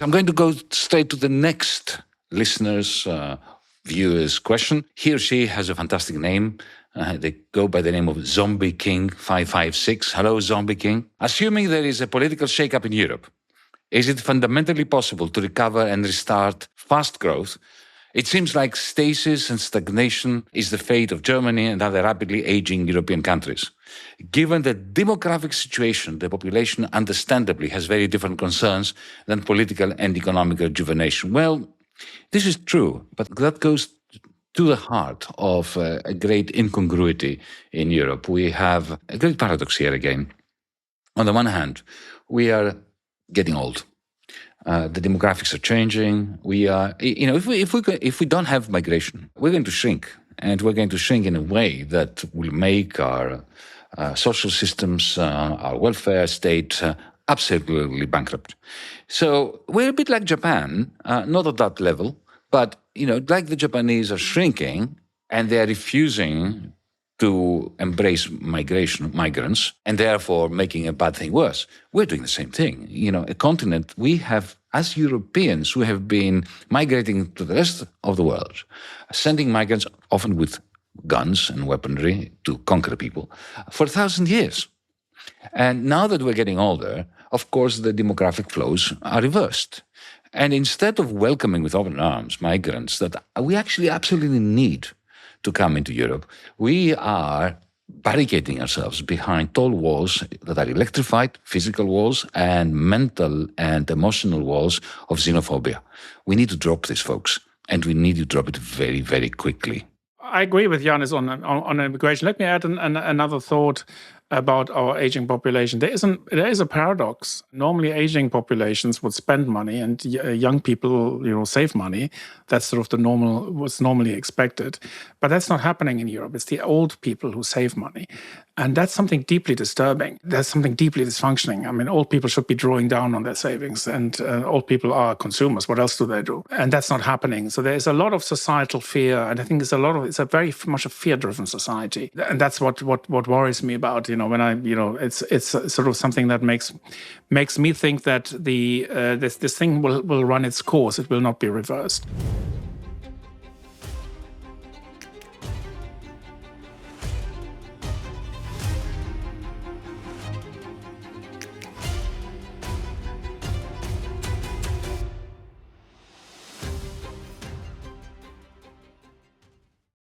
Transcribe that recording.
I'm going to go straight to the next listener's, viewer's question. He or she has a fantastic name. They go by the name of Zombie King 556. Hello, Zombie King. Assuming there is a political shake-up in Europe, is it fundamentally possible to recover and restart fast growth? It seems like stasis and stagnation is the fate of Germany and other rapidly aging European countries. Given the demographic situation, the population understandably has very different concerns than political and economic rejuvenation. Well, this is true, but that goes to the heart of a great incongruity in Europe. We have a great paradox here again. On the one hand, we are getting old. The demographics are changing. We are, if we don't have migration, we're going to shrink, and we're going to shrink in a way that will make our social systems, our welfare state, absolutely bankrupt. So we're a bit like Japan, not at that level, but like the Japanese are shrinking, and they are refusing to embrace migrants, and therefore making a bad thing worse. We're doing the same thing. A continent, we have, as Europeans, who have been migrating to the rest of the world, sending migrants, often with guns and weaponry, to conquer people, for 1,000 years. And now that we're getting older, of course, the demographic flows are reversed. And instead of welcoming with open arms migrants that we actually absolutely need to come into Europe, we are barricading ourselves behind tall walls that are electrified, physical walls, and mental and emotional walls of xenophobia. We need to drop this, folks, and we need to drop it very, very quickly. I agree with Yanis on immigration. Let me add another thought about our aging population. There is a paradox. Normally, aging populations would spend money, and young people, save money. That's sort of what's normally expected. But that's not happening in Europe. It's the old people who save money. And that's something deeply disturbing. That's something deeply dysfunctioning. I mean, old people should be drawing down on their savings, and old people are consumers. What else do they do? And that's not happening. So there's a lot of societal fear, and I think it's a very much a fear-driven society. And that's what worries me about, when it's sort of something that makes me think that this thing will run its course. It will not be reversed.